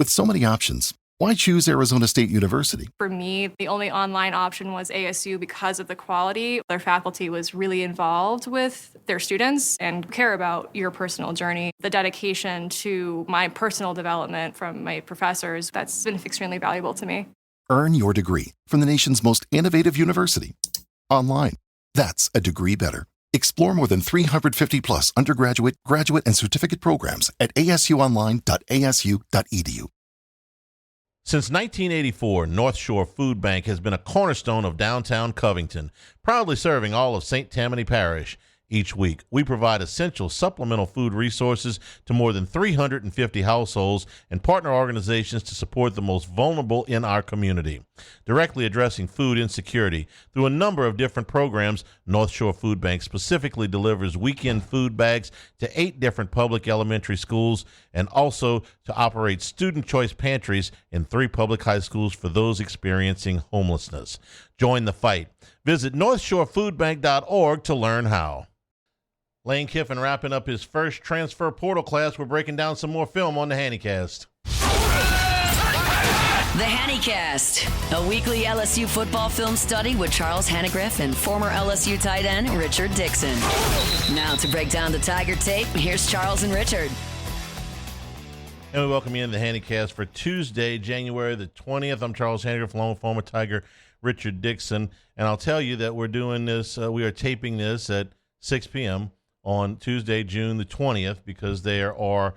With so many options, why choose Arizona State University? For me, the only online option was ASU because of the quality. Their faculty was really involved with their students and care about your personal journey. The dedication to my personal development from my professors, that's been extremely valuable to me. Earn your degree from the nation's most innovative university. Online. That's a degree better. Explore more than 350 plus undergraduate, graduate, and certificate programs at asuonline.asu.edu. Since 1984, North Shore Food Bank has been a cornerstone of downtown Covington, proudly serving all of St. Tammany Parish. Each week, we provide essential supplemental food resources to more than 350 households and partner organizations to support the most vulnerable in our community. Directly addressing food insecurity through a number of different programs, North Shore Food Bank specifically delivers weekend food bags to 8 different public elementary schools and also to operate student choice pantries in 3 public high schools for those experiencing homelessness. Join the fight. Visit northshorefoodbank.org to learn how. Lane Kiffin wrapping up his first transfer portal class. We're breaking down some more film on the Hannycast. The Hannycast, a weekly LSU football film study with Charles Hanagriff and former LSU tight end Richard Dickon. Now to break down the Tiger tape, here's Charles and Richard. And we welcome you in the Hannycast for Tuesday, January the 20th. I'm Charles Hanagriff, along with former Tiger Richard Dickon. And I'll tell you that we're doing this, we are taping this at 6 p.m. on Tuesday, June the 20th, because there are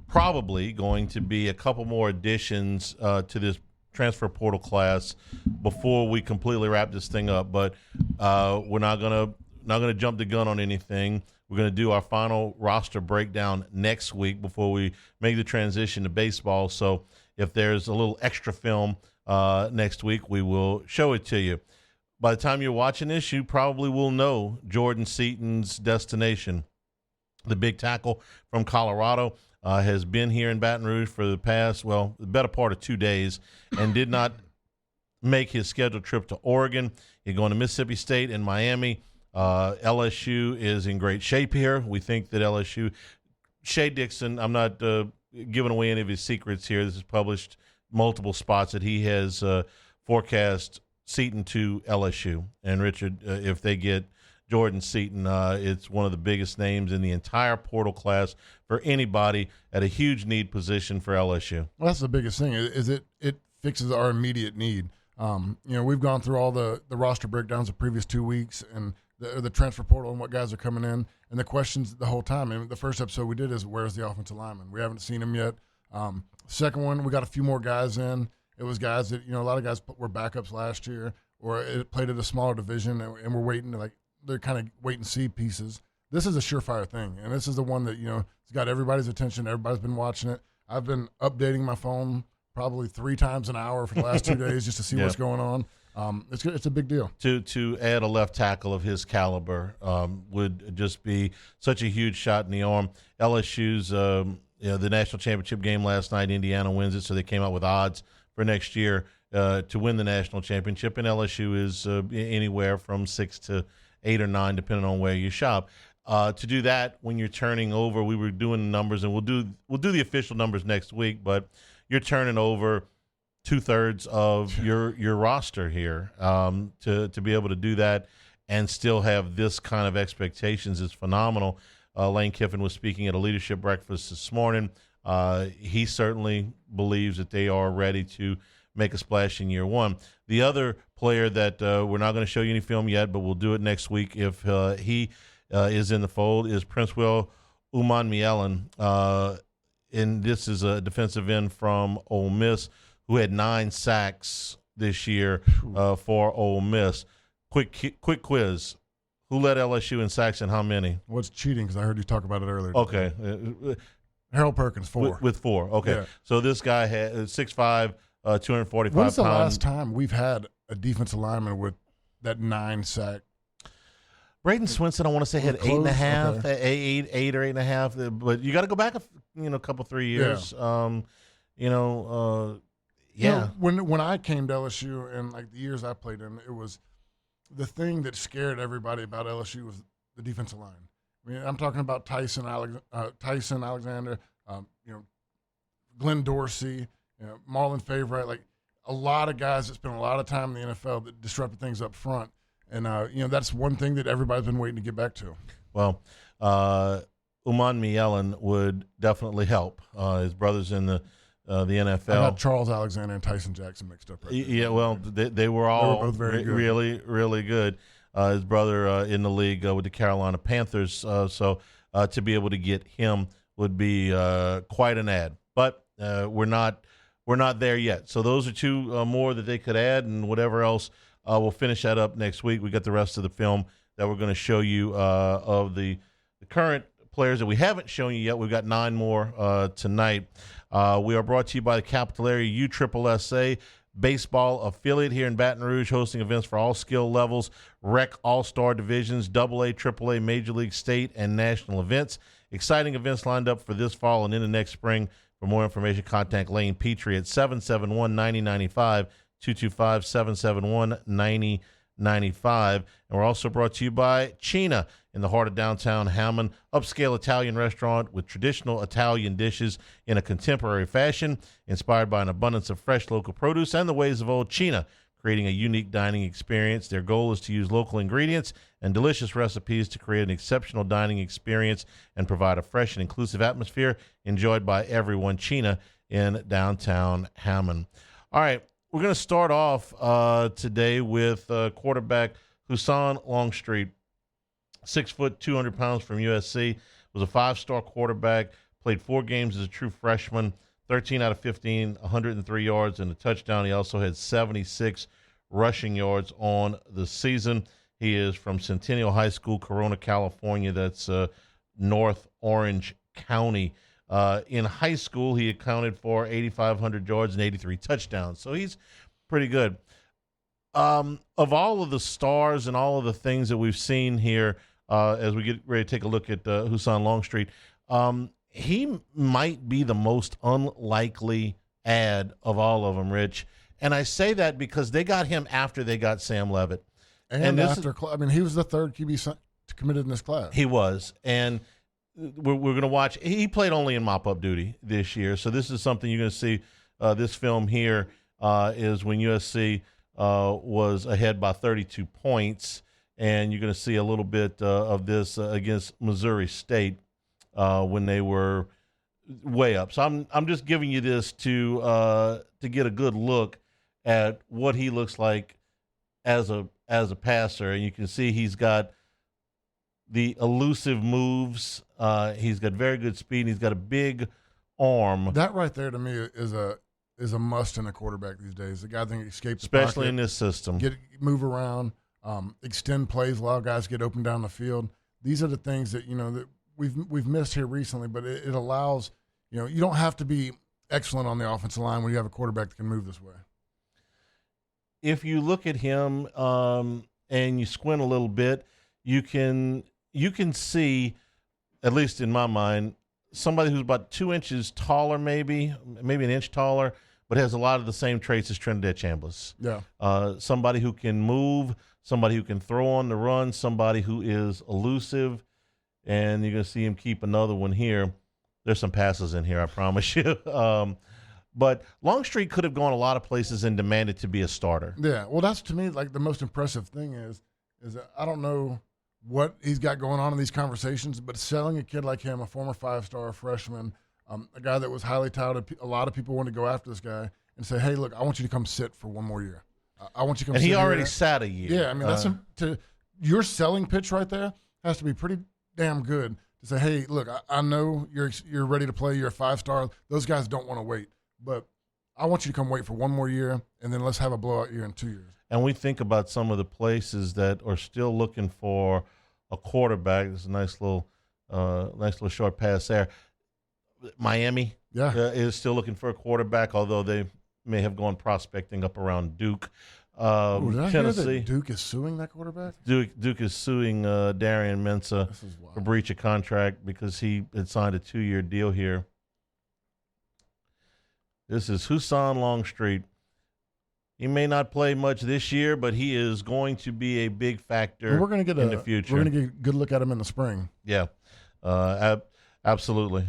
probably going to be a couple more additions to this transfer portal class before we completely wrap this thing up. But we're not gonna jump the gun on anything. We're going to do our final roster breakdown next week before we make the transition to baseball. So if there's a little extra film next week, we will show it to you. By the time you're watching this, you probably will know Jordan Seaton's destination. The big tackle from Colorado has been here in Baton Rouge for the past, the better part of 2 days, and did not make his scheduled trip to Oregon. He's going to Mississippi State and Miami. LSU is in great shape here. We think that LSU, Shea Dixon, I'm not giving away any of his secrets here. This is published multiple spots that he has forecast Seaton to LSU. And Richard, if they get Jordan Seaton, it's one of the biggest names in the entire portal class for anybody at a huge need position for LSU. Well, that's the biggest thing is it fixes our immediate need. We've gone through all the roster breakdowns the previous 2 weeks and the transfer portal and what guys are coming in, and the questions the whole time. And the first episode we did is, where's the offensive lineman? We haven't seen him yet. Second one, we got a few more guys in. It was guys that, a lot of guys were backups last year, or it played at a smaller division, and we're waiting to, they're kind of wait and see pieces. This is a surefire thing, and this is the one that, it's got everybody's attention. Everybody's been watching it. I've been updating my phone probably 3 times an hour for the last 2 days just to see what's going on. It's a big deal. To add a left tackle of his caliber would just be such a huge shot in the arm. LSU's the national championship game last night, Indiana wins it, so they came out with odds for next year to win the national championship, and LSU is anywhere from 6 to 8 or 9, depending on where you shop. To do that when you're turning over, we were doing the numbers, and we'll do the official numbers next week, but you're turning over 2/3 of your roster here. To be able to do that and still have this kind of expectations is phenomenal. Lane Kiffin was speaking at a leadership breakfast this morning. He certainly believes that they are ready to make a splash in year one. The other player that we're not going to show you any film yet, but we'll do it next week if he is in the fold, is Princewill Umanmielen. And this is a defensive end from Ole Miss who had 9 sacks this year for Ole Miss. Quick quiz. Who led LSU in sacks and how many? What's cheating? Because I heard you talk about it earlier. Okay. Harold Perkins, 4. With 4. Okay. Yeah. So this guy had 6'5", 245 pounds. When's the last time we've had a defensive lineman with that 9 sack? Braden Swinson, I want to say, had 8.5, okay. 8 or 8.5. But you got to go back a couple 3 years. Yeah. When I came to LSU and the years I played in, it was the thing that scared everybody about LSU was the defensive line. I mean, I'm talking about Tyson Alexander, Glenn Dorsey, Marlon Favorite, like a lot of guys that spent a lot of time in the NFL that disrupted things up front. And, that's one thing that everybody's been waiting to get back to. Well, Umanmielen would definitely help. His brother's in the NFL. I got Charles Alexander and Tyson Jackson mixed up right there. Yeah, well, they were all both very good. really, really good. His brother in the league with the Carolina Panthers. So to be able to get him would be quite an add. But we're not there yet. So those are two more that they could add, and whatever else, we'll finish that up next week. We got the rest of the film that we're going to show you of the current players that we haven't shown you yet. We've got 9 more tonight. We are brought to you by the Capital Area USSSA baseball affiliate here in Baton Rouge, hosting events for all skill levels, rec all-star divisions, AA, AAA, Major League, state, and national events. Exciting events lined up for this fall and into next spring. For more information, contact Lane Petrie at 771-9095, 225-771-9095. And we're also brought to you by Cina in the heart of downtown Hammond, upscale Italian restaurant with traditional Italian dishes in a contemporary fashion, inspired by an abundance of fresh local produce and the ways of old. Cina, creating a unique dining experience. Their goal is to use local ingredients and delicious recipes to create an exceptional dining experience and provide a fresh and inclusive atmosphere enjoyed by everyone. Cina in downtown Hammond. All right, we're going to start off today with quarterback Husan Longstreet, 6 foot, 200 pounds from USC, was a 5-star quarterback, played 4 games as a true freshman, 13 out of 15, 103 yards and a touchdown. He also had 76 rushing yards on the season. He is from Centennial High School, Corona, California. That's North Orange County. In high school, he accounted for 8,500 yards and 83 touchdowns. So he's pretty good. Of all of the stars and all of the things that we've seen here, as we get ready to take a look at Husan Longstreet, he might be the most unlikely add of all of them, Rich. And I say that because they got him after they got Sam Leavitt. And after, he was the third QB committed in this class. He was. And we're going to watch. He played only in mop-up duty this year. So this is something you're going to see. This film here is when USC was ahead by 32 points. And you're going to see a little bit of this against Missouri State when they were way up. So I'm just giving you this to get a good look at what he looks like as a passer. And you can see he's got the elusive moves. He's got very good speed. He's got a big arm. That right there to me is a must in a quarterback these days. The guy that can escape the especially pocket, in this system. Move around, extend plays, allow guys to get open down the field. These are the things that that we've missed here recently, but it allows you don't have to be excellent on the offensive line when you have a quarterback that can move this way. If you look at him and you squint a little bit, you can see, at least in my mind, somebody who's about 2 inches taller, maybe an inch taller, but has a lot of the same traits as Trinidad Chambliss. Yeah. Somebody who can move, somebody who can throw on the run, somebody who is elusive, and you're going to see him keep another one here. There's some passes in here, I promise you. But Longstreet could have gone a lot of places and demanded to be a starter. Yeah, well, that's to me like the most impressive thing is that I don't know what he's got going on in these conversations, but selling a kid like him, a former 5-star freshman, a guy that was highly touted, a lot of people want to go after this guy and say, hey, look, I want you to come sit for one more year. I want you to come sit. And he already here. sat a year. Yeah, I mean, that's your selling pitch right there has to be pretty damn good to say, hey, look, I know you're ready to play. You're a 5-star. Those guys don't want to wait. But I want you to come wait for one more year, and then let's have a blowout year in 2 years. And we think about some of the places that are still looking for a quarterback. There's a nice little short pass there. Miami is still looking for a quarterback, although they may have gone prospecting up around Duke. Did I Tennessee. hear that Duke is suing that quarterback? Duke is suing Darian Mensah for breach of contract because he had signed a 2-year deal here. This is Husan Longstreet. He may not play much this year, but he is going to be a big factor in the future. We're going to get a good look at him in the spring. Yeah, absolutely,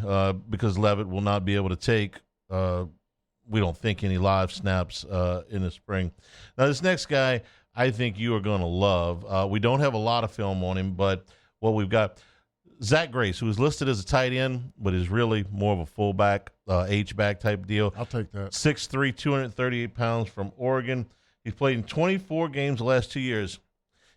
because Leavitt will not be able to take we don't think any live snaps in the spring. Now, this next guy I think you are going to love. We don't have a lot of film on him, but what we've got, Zach Grace, who is listed as a tight end, but is really more of a fullback, H-back type deal. I'll take that. 6'3", 238 pounds from Oregon. He's played in 24 games the last 2 years.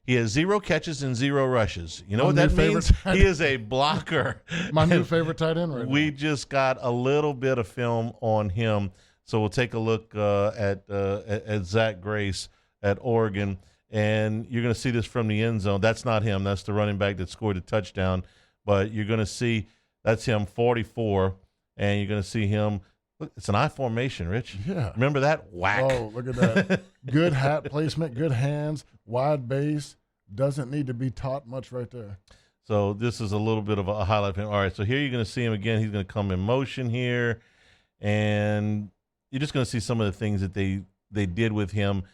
He has 0 catches and 0 rushes. You know what that means? He is a blocker. My new favorite tight end right now. We just got a little bit of film on him, so we'll take a look at Zach Grace at Oregon, and you're going to see this from the end zone. That's not him. That's the running back that scored the touchdown. But you're going to see that's him, 44, and you're going to see him. Look, it's an I formation, Rich. Yeah. Remember that? Whack. Oh, look at that. Good hat placement, good hands, wide base. Doesn't need to be taught much right there. So this is a little bit of a highlight of him. All right, so here you're going to see him again. He's going to come in motion here, and you're just going to see some of the things that they did with him,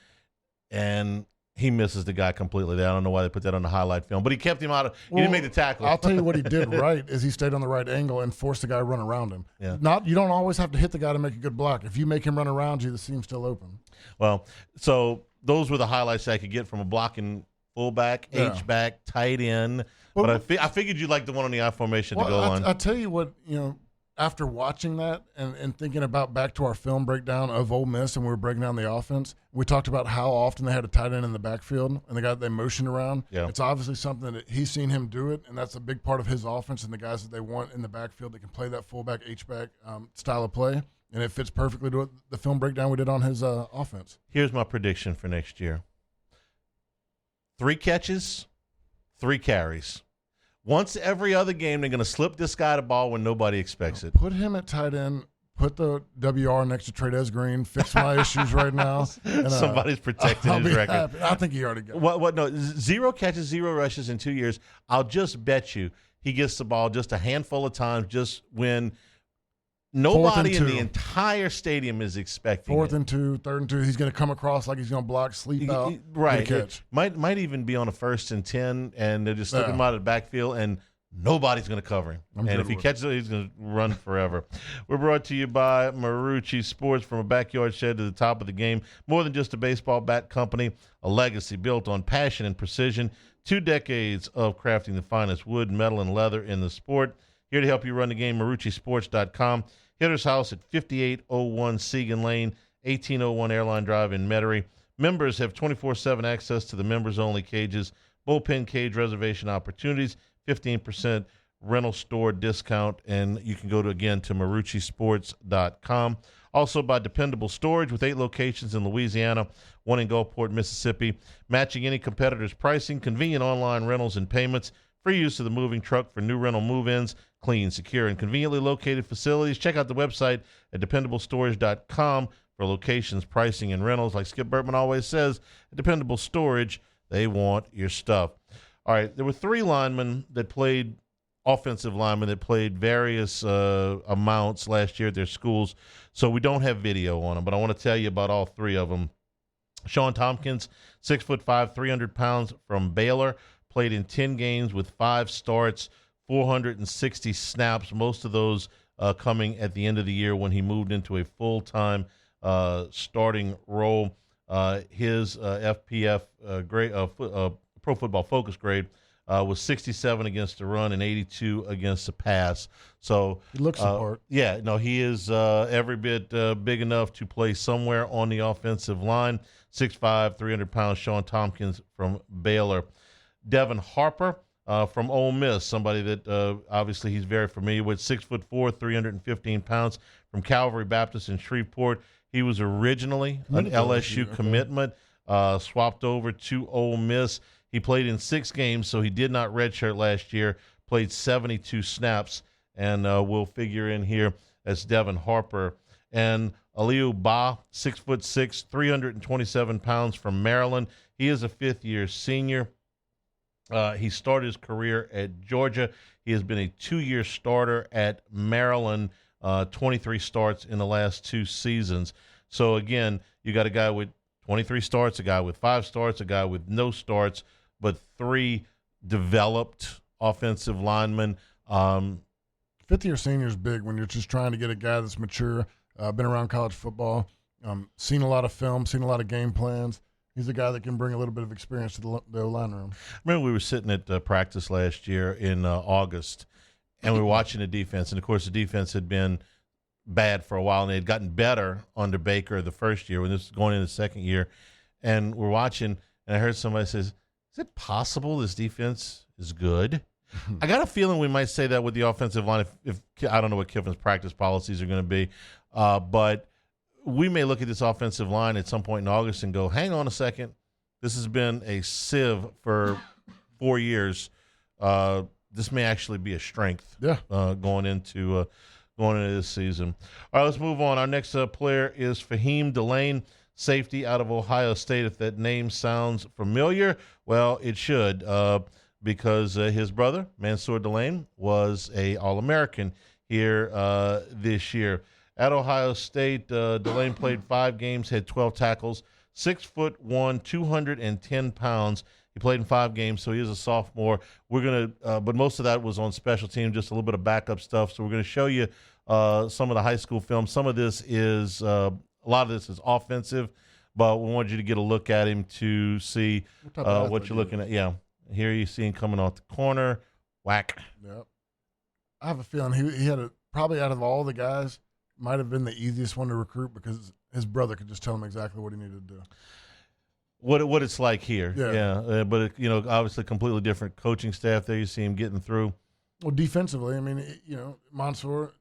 and he misses the guy completely there. I don't know why they put that on the highlight film, but he kept him out of – he didn't make the tackle. I'll tell you what he did right is he stayed on the right angle and forced the guy to run around him. Yeah. You don't always have to hit the guy to make a good block. If you make him run around you, the seam's still open. Well, so those were the highlights I could get from a blocking fullback, H-back, tight end. But I figured you'd like the one on the I formation to go on. I'll tell you what, after watching that and thinking about back to our film breakdown of Ole Miss and we were breaking down the offense, we talked about how often they had a tight end in the backfield and the guy that they motioned around. Yeah. It's obviously something that he's seen him do it, and that's a big part of his offense and the guys that they want in the backfield that can play that fullback, H-back style of play, and it fits perfectly to the film breakdown we did on his offense. Here's my prediction for next year. 3 catches, 3 carries. Once every other game, they're going to slip this guy the ball when nobody expects it. Put him at tight end. Put the WR next to Trey'Dez Green. Fix my issues right now. And, somebody's protecting his record. Happy. I think he already got it. What? No, 0 catches, 0 rushes in 2 years. I'll just bet you he gets the ball just a handful of times just when nobody in the entire stadium is expecting 4th it. and 2, 3rd and 2. He's going to come across like he's going to block, sleep out, right. get a catch. Might even be on a 1st and 10, and they're just slipping him out of the backfield, and nobody's going to cover him. And if he catches it, he's going to run forever. We're brought to you by Marucci Sports. From a backyard shed to the top of the game. More than just a baseball bat company, a legacy built on passion and precision. 2 decades of crafting the finest wood, metal, and leather in the sport. Here to help you run the game, MarucciSports.com. Hitter's House at 5801 Segan Lane, 1801 Airline Drive in Metairie. Members have 24/7 access to the members-only cages, bullpen cage reservation opportunities, 15% rental store discount, and you can go to MarucciSports.com. Also by Dependable Storage with 8 locations in Louisiana, 1 in Gulfport, Mississippi. Matching any competitor's pricing, convenient online rentals and payments, free use of the moving truck for new rental move-ins, clean, secure, and conveniently located facilities. Check out the website at DependableStorage.com for locations, pricing, and rentals. Like Skip Bertman always says, at Dependable Storage, they want your stuff. All right, there were 3 linemen that played, offensive linemen that played various amounts last year at their schools, so we don't have video on them, but I want to tell you about all 3 of them. Sean Tompkins, 6'5", 300 pounds from Baylor, played in 10 games with 5 starts, 460 snaps, most of those coming at the end of the year when he moved into a full-time starting role. His FPF grade, Pro Football Focus grade, was 67 against the run and 82 against the pass. So he looks the part. Yeah, no, he is every bit big enough to play somewhere on the offensive line. 6'5", 300 pounds, Sean Tompkins from Baylor. Devin Harper from Ole Miss, somebody that obviously he's very familiar with, 6'4", 315 pounds from Calvary Baptist in Shreveport. He was originally an LSU commitment, swapped over to Ole Miss. He played in 6 games, so he did not redshirt last year, played 72 snaps, and will figure in here as Devin Harper. And Aliu Ba, 6'6", 327 pounds from Maryland. He is a 5th-year senior. He started his career at Georgia. He has been a 2-year starter at Maryland, 23 starts in the last 2 seasons. So, again, you got a guy with 23 starts, a guy with 5 starts, a guy with no starts, but 3 developed offensive linemen. 5th-year senior is big when you're just trying to get a guy that's mature. been around college football, seen a lot of film, seen a lot of game plans. He's a guy that can bring a little bit of experience to the line room. I remember we were sitting at practice last year in August, and we were watching the defense. And, of course, the defense had been bad for a while, and they had gotten better under Baker the first year when this was going into the second year. And we're watching, and I heard somebody says, is it possible this defense is good? I got a feeling we might say that with the offensive line if I don't know what Kiffin's practice policies are going to be, but we may look at this offensive line at some point in August and go, hang on a second. This has been a sieve for 4 years. This may actually be a strength going into this season. All right, let's move on. Our next player is Fahim Delane, safety out of Ohio State. If that name sounds familiar, well, it should, because his brother, Mansour Delane, was a All-American here this year. At Ohio State, Delane played 5 games, had 12 tackles, 6'1", 210 pounds. He played in 5 games, so he is a sophomore. We're gonna, but most of that was on special teams, just a little bit of backup stuff. So we're gonna show you some of the high school film. Some of this is a lot of this is offensive, but we want you to get a look at him to see what you're looking at. Yeah, here you see him coming off the corner, whack. Yep. I have a feeling he had probably out of all the guys, might have been the easiest one to recruit because his brother could just tell him exactly what he needed to do. What it's like here, but obviously completely different coaching staff there. You see him getting through. Well, defensively, I mean, Mansour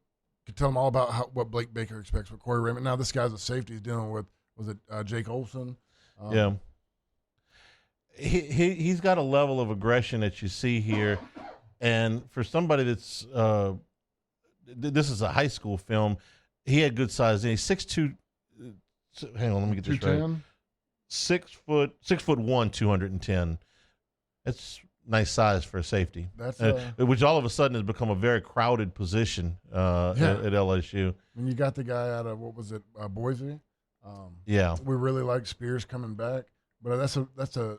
could tell him all about what Blake Baker expects with Corey Raymond. Now this guy's a safety. He's dealing with Jake Olson. He's got a level of aggression that you see here, and for somebody that's this is a high school film. He had good size. He's 6'2". Hang on, let me get this right. 6'1", 210. That's nice size for a safety. That's which all of a sudden has become a very crowded position at LSU. And you got the guy out of Boise. We really like Spears coming back, but that's a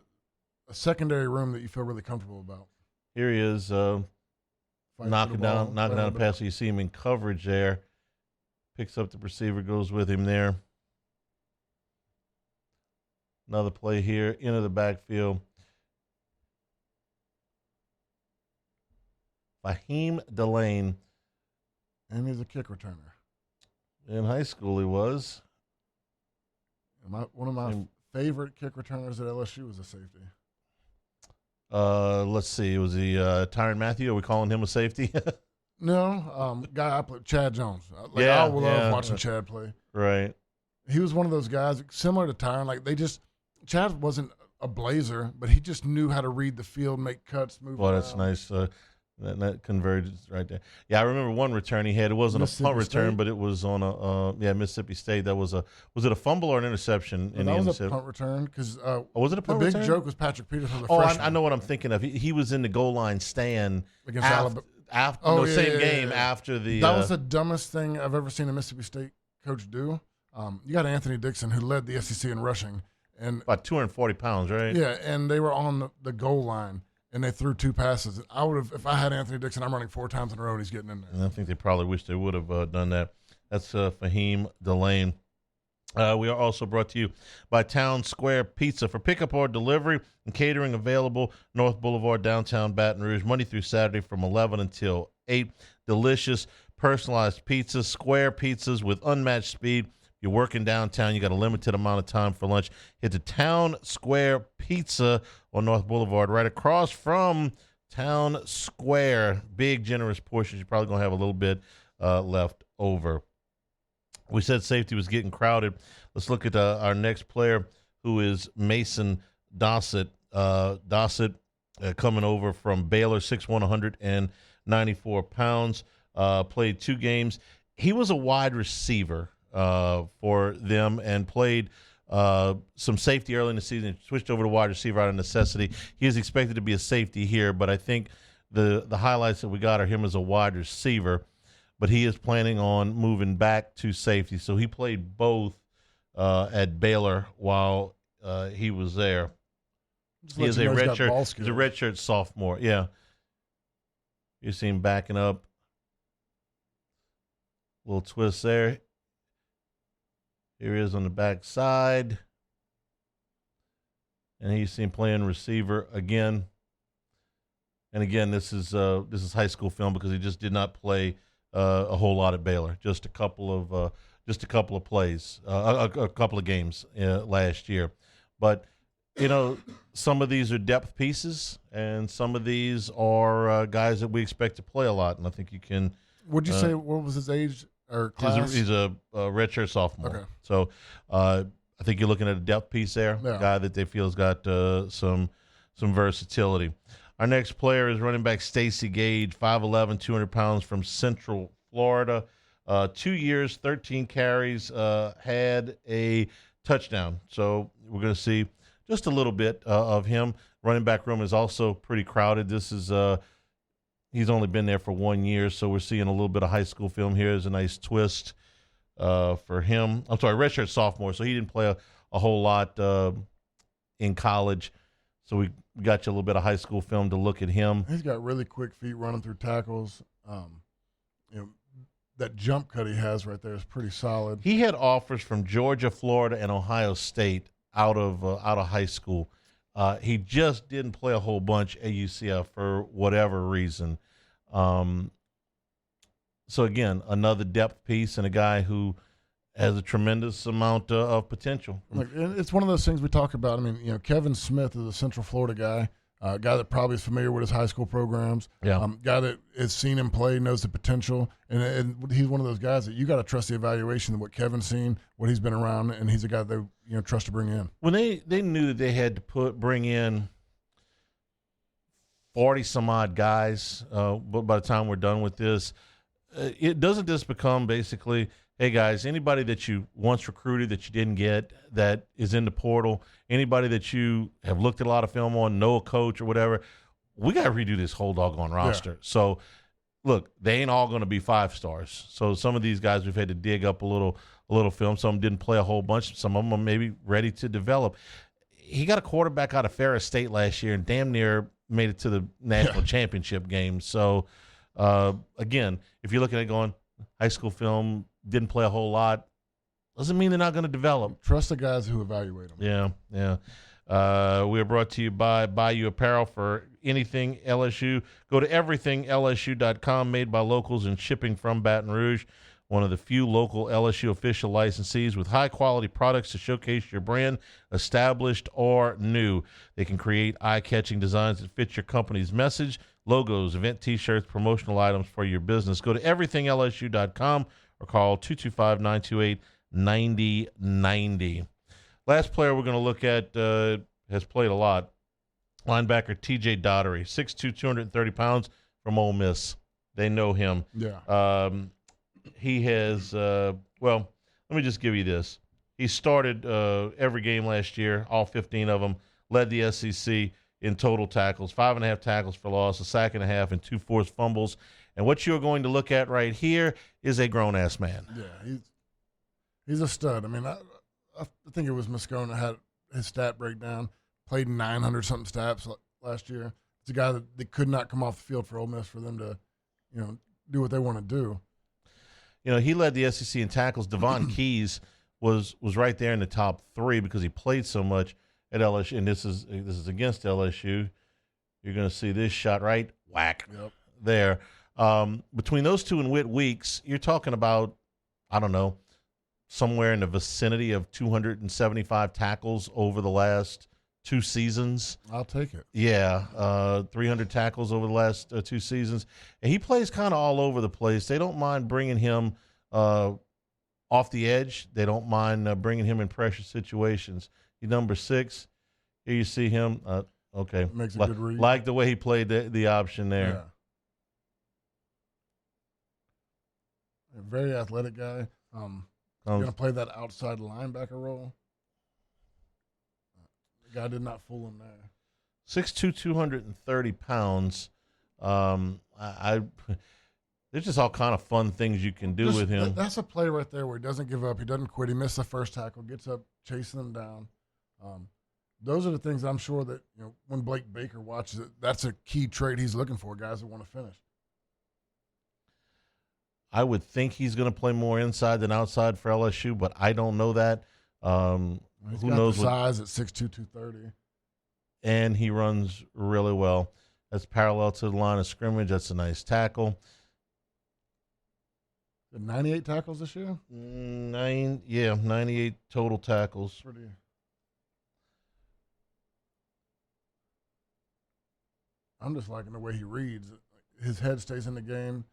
secondary room that you feel really comfortable about. Here he is, knocking down a pass. So you see him in coverage there. Picks up the receiver, goes with him there. Another play here, into the backfield. Fahim Delane. And he's a kick returner. In high school he was. One of my favorite kick returners at LSU was a safety. Let's see. Was he Tyrann Mathieu? Are we calling him a safety? No, guy I played, Chad Jones. I love watching Chad play. Right. He was one of those guys similar to Tyrann. Chad wasn't a blazer, but he just knew how to read the field, make cuts, move. Well, that's nice. That convergence right there. Yeah, I remember one return he had. It wasn't a punt return, but it was on a Mississippi State. Was it a fumble or an interception? That was a punt return because was it a punt return? The big joke was Patrick Peterson. I know what I'm thinking of. He was in the goal line stand against Alabama. Game after the. That was the dumbest thing I've ever seen a Mississippi State coach do. You got Anthony Dixon, who led the SEC in rushing, and about 240 pounds, right? Yeah, and they were on the goal line, and they threw 2 passes. I would have, if I had Anthony Dixon, I'm running 4 times in a row, and he's getting in there. And I think they probably wish they would have done that. That's Fahim Delane. We are also brought to you by Town Square Pizza. For pickup or delivery and catering available, North Boulevard, downtown Baton Rouge, Monday through Saturday from 11 until 8. Delicious, personalized pizzas, square pizzas with unmatched speed. If you're working downtown, you got a limited amount of time for lunch. Hit the Town Square Pizza on North Boulevard, right across from Town Square. Big, generous portions. You're probably going to have a little bit left over. We said safety was getting crowded. Let's look at our next player, who is Mason Dossett. Dossett coming over from Baylor, 6'1", 194 pounds, played 2 games. He was a wide receiver for them and played some safety early in the season, switched over to wide receiver out of necessity. He is expected to be a safety here, but I think the highlights that we got are him as a wide receiver. But he is planning on moving back to safety. So he played both at Baylor while he was there. He is a redshirt sophomore. Yeah. You see him backing up. Little twist there. Here he is on the back side. And he's seen playing receiver again. And again, this is high school film because he just did not play a whole lot at Baylor. Just a couple of plays, a couple of games last year. But some of these are depth pieces, and some of these are guys that we expect to play a lot. And I think you can. Would you say what was his age or class? He's a redshirt sophomore. Okay. So I think you're looking at a depth piece there, a guy that they feel has got some versatility. Our next player is running back Stacy Gage, 5'11", 200 pounds from Central Florida. 2 years, 13 carries, had a touchdown. So we're going to see just a little bit of him. Running back room is also pretty crowded. This is he's only been there for 1 year, so we're seeing a little bit of high school film here. Is a nice twist for him. I'm sorry, redshirt sophomore, so he didn't play a whole lot in college. So we got you a little bit of high school film to look at him. He's got really quick feet running through tackles. That jump cut he has right there is pretty solid. He had offers from Georgia, Florida, and Ohio State out of high school. He just didn't play a whole bunch at UCF for whatever reason. So again, another depth piece and a guy who has a tremendous amount of potential. Look, it's one of those things we talk about. I mean, Kevin Smith is a Central Florida guy, a guy that probably is familiar with his high school programs. Yeah, guy that has seen him play, knows the potential, and he's one of those guys that you got to trust the evaluation of what Kevin's seen, what he's been around, and he's a guy that trust to bring in. When they knew that they had to bring in 40 some odd guys, but by the time we're done with this, it doesn't just become basically, hey guys, anybody that you once recruited that you didn't get, that is in the portal, anybody that you have looked at a lot of film on, know a coach or whatever, we got to redo this whole doggone roster. Yeah. So, look, they ain't all going to be 5 stars. So some of these guys we've had to dig up a little film. Some didn't play a whole bunch. Some of them are maybe ready to develop. He got a quarterback out of Ferris State last year and damn near made it to the national championship game. So, again, if you're looking at going high school film, didn't play a whole lot, doesn't mean they're not going to develop. Trust the guys who evaluate them. Yeah. We are brought to you by Bayou Apparel for anything LSU. Go to everythinglsu.com, made by locals and shipping from Baton Rouge. One of the few local LSU official licensees with high-quality products to showcase your brand, established or new. They can create eye-catching designs that fit your company's message, logos, event T-shirts, promotional items for your business. Go to everythinglsu.com or call 225-928-9090. Last player we're going to look at has played a lot. Linebacker TJ Dottery, 6'2", 230 pounds from Ole Miss. They know him. Yeah. He has, let me just give you this. He started every game last year, all 15 of them, led the SEC in total tackles, 5.5 tackles for loss, 1.5 sacks, and 2 forced fumbles. And what you're going to look at right here is a grown-ass man. Yeah, he's a stud. I mean, I think it was Moscone that had his stat breakdown, played 900-something snaps last year. It's a guy that they could not come off the field for Ole Miss for them to, do what they want to do. He led the SEC in tackles. Devon Keys was right there in the top 3 because he played so much at LSU. And this is against LSU. You're going to see this shot right whack there. Between those two and Whit Weeks, you're talking about, I don't know, somewhere in the vicinity of 275 tackles over the last 2 seasons. I'll take it. Yeah, 300 tackles over the last 2 seasons. And he plays kind of all over the place. They don't mind bringing him off the edge. They don't mind bringing him in pressure situations. He's number 6. Here you see him. Okay. Makes a good read. Like the way he played the option there. Yeah. A very athletic guy. Going to play that outside linebacker role. The guy did not fool him there. 6'2", 230 pounds. There's just all kind of fun things you can do with him. That's a play right there where he doesn't give up. He doesn't quit. He missed the first tackle, gets up, chasing them down. Those are the things I'm sure that when Blake Baker watches it, that's a key trait he's looking for, guys that want to finish. I would think he's going to play more inside than outside for LSU, but I don't know that. He's Who got knows the size at 6'2", 230. And he runs really well. That's parallel to the line of scrimmage. That's a nice tackle. 98 tackles this year? 98 total tackles. Pretty. I'm just liking the way he reads. His head stays in the game.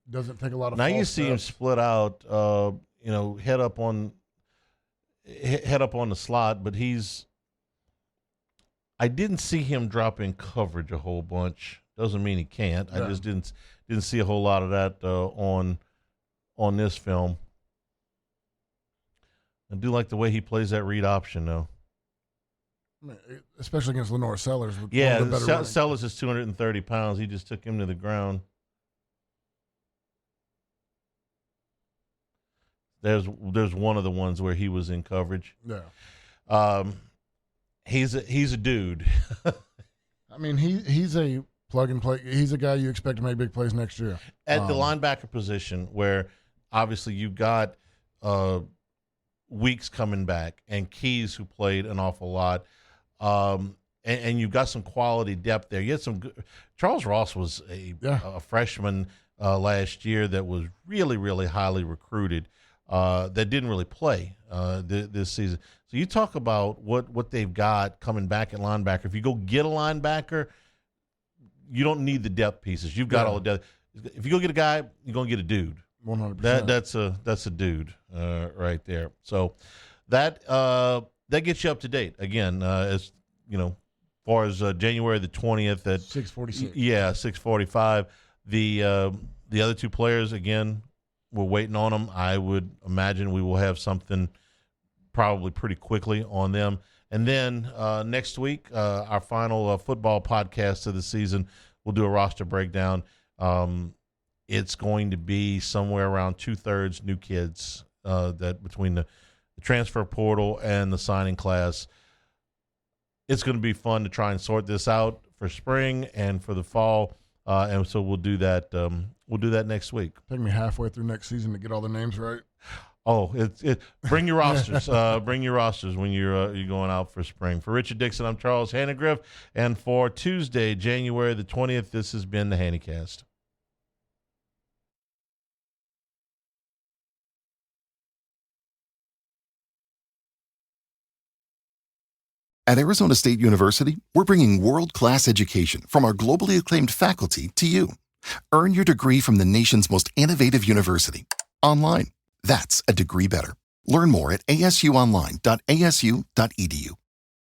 Doesn't take a lot of. Now false you see him steps. split out. Head up on the slot, but I didn't see him drop in coverage a whole bunch. Doesn't mean he can't. Yeah. I just didn't see a whole lot of that on this film. I do like the way he plays that read option, though. I mean, especially against Lenore Sellers. With Yeah, one of the better running- Sellers is 230 pounds. He just took him to the ground. There's one of the ones where he was in coverage. Yeah. He's a dude. I mean, he's a plug and play. He's a guy you expect to make big plays next year. At the linebacker position, where obviously you've got Weeks coming back and Keys, who played an awful lot, and you've got some quality depth there. You had some good, Charles Ross was a freshman last year that was really, really highly recruited that didn't really play this season. So you talk about what they've got coming back at linebacker. If you go get a linebacker, you don't need the depth pieces. You've got all the depth. If you go get a guy, you're going to get a dude. 100%. That's a dude right there. So that gets you up to date again. As you know, far as January the 20th at 6:46. Yeah, 6:45. The other two players, again, we're waiting on them. I would imagine we will have something probably pretty quickly on them. And then next week, our final football podcast of the season, we'll do a roster breakdown. It's going to be somewhere around 2/3 new kids that between the transfer portal and the signing class. It's going to be fun to try and sort this out for spring and for the fall. And so we'll do that. We'll do that next week. Take me halfway through next season to get all the names right. Oh, bring your rosters. Bring your rosters when you're going out for spring. For Richard Dickon, I'm Charles Hanagriff, and for Tuesday, January the 20th, this has been the Hannycast. At Arizona State University, we're bringing world-class education from our globally acclaimed faculty to you. Earn your degree from the nation's most innovative university. Online. That's a degree better. Learn more at asuonline.asu.edu.